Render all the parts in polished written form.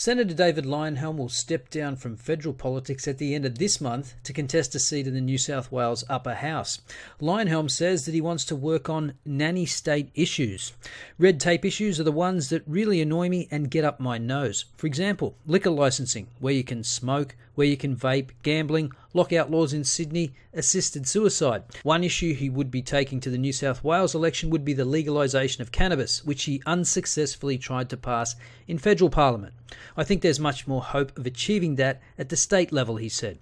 Senator David Leyonhjelm will step down from federal politics at the end of this month to contest a seat in the New South Wales Upper House. Leyonhjelm says that he wants to work on nanny state issues. Red tape issues are the ones that really annoy me and get up my nose. For example, liquor licensing, where you can smoke, where you can vape, gambling, lockout laws in Sydney, assisted suicide. One issue he would be taking to the New South Wales election would be the legalisation of cannabis, which he unsuccessfully tried to pass in federal parliament. I think there's much more hope of achieving that at the state level, he said.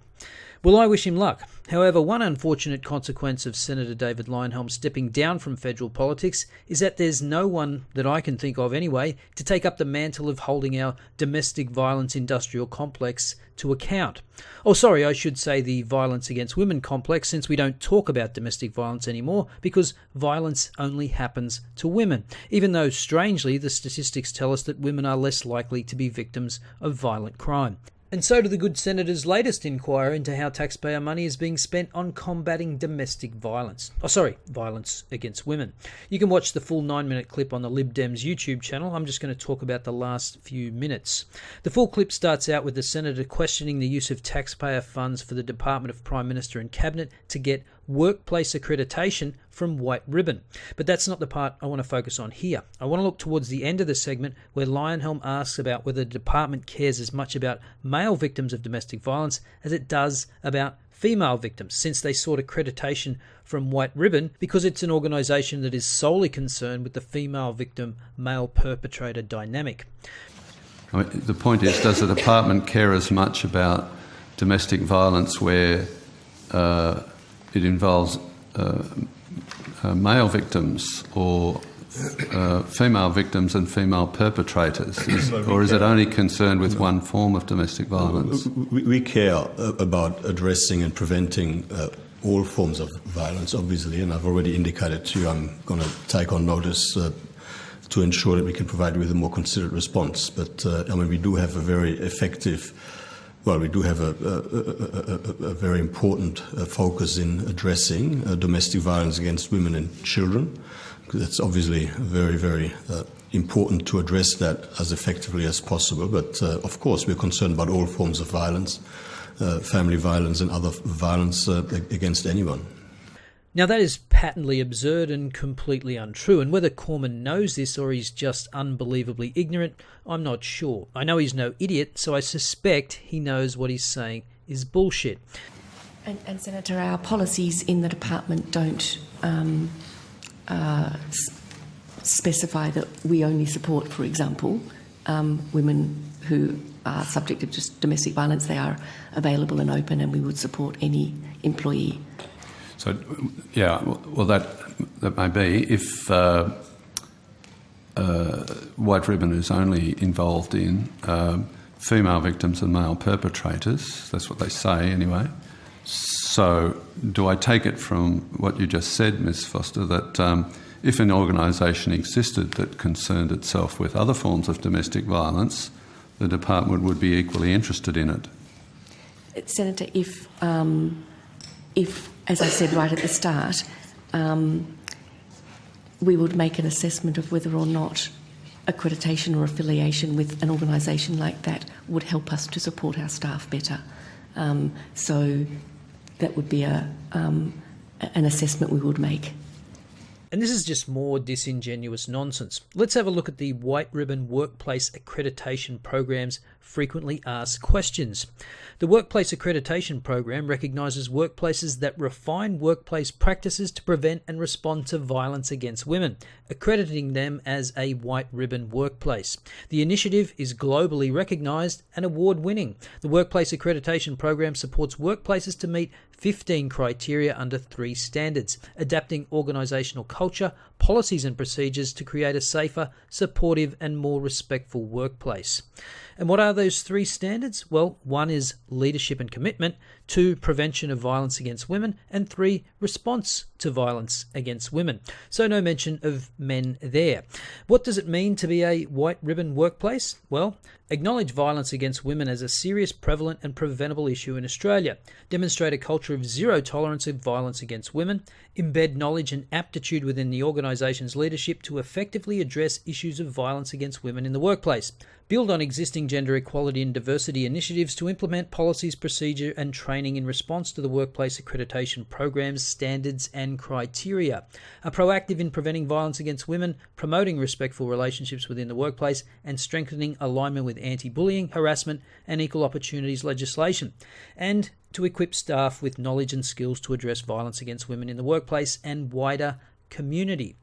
Well, I wish him luck. However, one unfortunate consequence of Senator David Leyonhjelm stepping down from federal politics is that there's no one, that I can think of anyway, to take up the mantle of holding our domestic violence industrial complex to account. Oh, sorry, I should say the violence against women complex, since we don't talk about domestic violence anymore because violence only happens to women, even though, strangely, the statistics tell us that women are less likely to be victims of violent crime. And so to the good senator's latest inquiry into how taxpayer money is being spent on combating domestic violence. Violence against women. You can watch the full 9-minute clip on the Lib Dems YouTube channel. I'm just going to talk about the last few minutes. The full clip starts out with the senator questioning the use of taxpayer funds for the Department of Prime Minister and Cabinet to get workplace accreditation from White Ribbon. But that's not the part I want to focus on here. I want to look towards the end of the segment where Leyonhjelm asks about whether the department cares as much about male victims of domestic violence as it does about female victims, since they sought accreditation from White Ribbon because it's an organisation that is solely concerned with the female victim, male perpetrator dynamic. The point is, does the department care as much about domestic violence where it involves male victims or female victims and female perpetrators? Or is it only concerned with one form of domestic violence? We care about addressing and preventing all forms of violence, obviously, and I've already indicated to you I'm going to take on notice to ensure that we can provide you with a more considered response. But we do have a very effective we do have a very important focus in addressing domestic violence against women and children. It's obviously very, very important to address that as effectively as possible. But of course, we're concerned about all forms of violence, family violence and other violence against anyone. Now that is patently absurd and completely untrue, and whether Cormann knows this or he's just unbelievably ignorant, I'm not sure. I know he's no idiot, so I suspect he knows what he's saying is bullshit. And Senator, our policies in the department don't specify that we only support, for example, women who are subject to domestic violence. They are available and open, and we would support any employee. So, yeah, well, that may be. If White Ribbon is only involved in female victims and male perpetrators, that's what they say anyway. So do I take it from what you just said, Ms Foster, that if an organisation existed that concerned itself with other forms of domestic violence, the department would be equally interested in it? Senator, if as I said right at the start, we would make an assessment of whether or not accreditation or affiliation with an organisation like that would help us to support our staff better. So that would be an assessment we would make. And this is just more disingenuous nonsense. Let's have a look at the White Ribbon Workplace Accreditation Program's frequently asked questions. The Workplace Accreditation Program recognises workplaces that refine workplace practices to prevent and respond to violence against women, accrediting them as a White Ribbon workplace. The initiative is globally recognised and award-winning. The Workplace Accreditation Program supports workplaces to meet 15 criteria under 3 standards, adapting organisational culture, policies and procedures to create a safer, supportive and more respectful workplace. And what are those 3 standards? Well, 1 is leadership and commitment, 2, prevention of violence against women, and 3, response to violence against women. So no mention of men there. What does it mean to be a White Ribbon workplace? Well, Acknowledge violence against women as a serious, prevalent and preventable issue in Australia. Demonstrate a culture of zero tolerance of violence against women. Embed knowledge and aptitude within the organisation's leadership to effectively address issues of violence against women in the workplace. Build on existing gender equality and diversity initiatives to implement policies, procedure and training in response to the workplace accreditation programs, standards and criteria. Are proactive in preventing violence against women, promoting respectful relationships within the workplace and strengthening alignment with anti-bullying, harassment and equal opportunities legislation. And to equip staff with knowledge and skills to address violence against women in the workplace and wider community.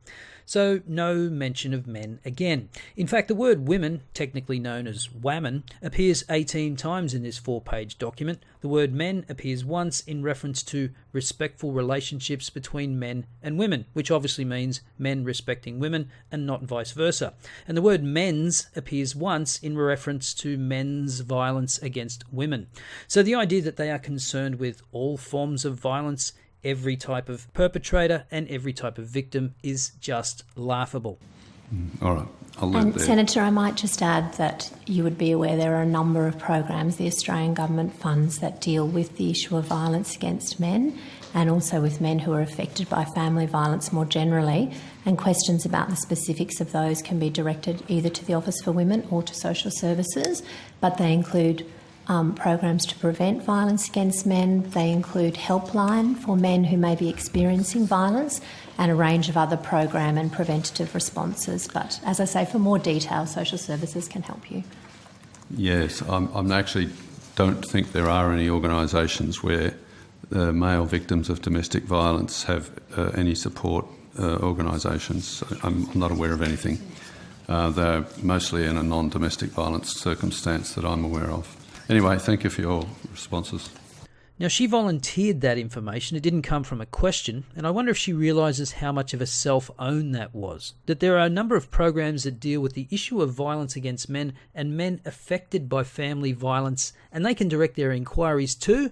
So no mention of men again. In fact, the word women, technically known as WAMN, appears 18 times in this 4-page document. The word men appears once in reference to respectful relationships between men and women, which obviously means men respecting women and not vice versa. And the word men's appears once in reference to men's violence against women. So the idea that they are concerned with all forms of violence, every type of perpetrator and every type of victim is just laughable. All right, I'll leave there. Senator, I might just add that you would be aware there are a number of programs the Australian government funds that deal with the issue of violence against men and also with men who are affected by family violence more generally, and questions about the specifics of those can be directed either to the Office for Women or to Social Services, but they include programs to prevent violence against men. They include helpline for men who may be experiencing violence and a range of other program and preventative responses. But as I say, for more detail, Social Services can help you. Yes, I actually don't think there are any organisations where male victims of domestic violence have any support organisations. I'm not aware of anything. They're mostly in a non-domestic violence circumstance that I'm aware of. Anyway, thank you for your responses. Now, she volunteered that information. It didn't come from a question, and I wonder if she realises how much of a self-own that was. That there are a number of programs that deal with the issue of violence against men and men affected by family violence, and they can direct their inquiries to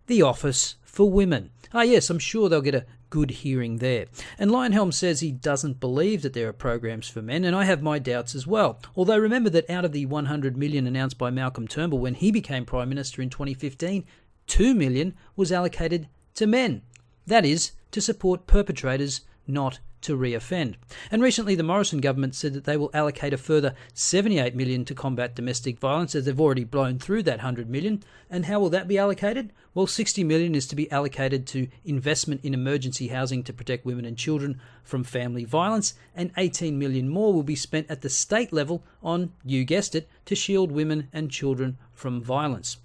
the Office for Women. Ah, yes, I'm sure they'll get a good hearing there. And Leyonhjelm says he doesn't believe that there are programs for men, and I have my doubts as well. Although remember that out of the $100 million announced by Malcolm Turnbull when he became Prime Minister in 2015, $2 million was allocated to men. That is, to support perpetrators, not to reoffend. And recently the Morrison government said that they will allocate a further $78 million to combat domestic violence, as they've already blown through that $100 million. And how will that be allocated? Well, $60 million is to be allocated to investment in emergency housing to protect women and children from family violence, and $18 million more will be spent at the state level on, you guessed it, to shield women and children from violence.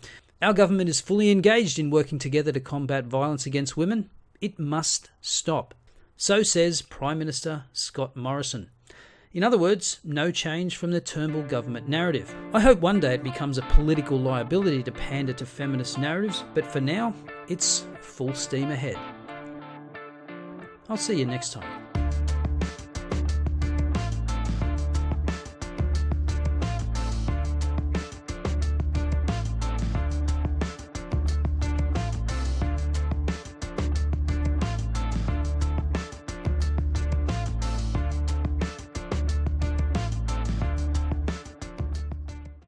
Our government is fully engaged in working together to combat violence against women. It must stop. So says Prime Minister Scott Morrison. In other words, no change from the Turnbull government narrative. I hope one day it becomes a political liability to pander to feminist narratives, but for now, it's full steam ahead. I'll see you next time.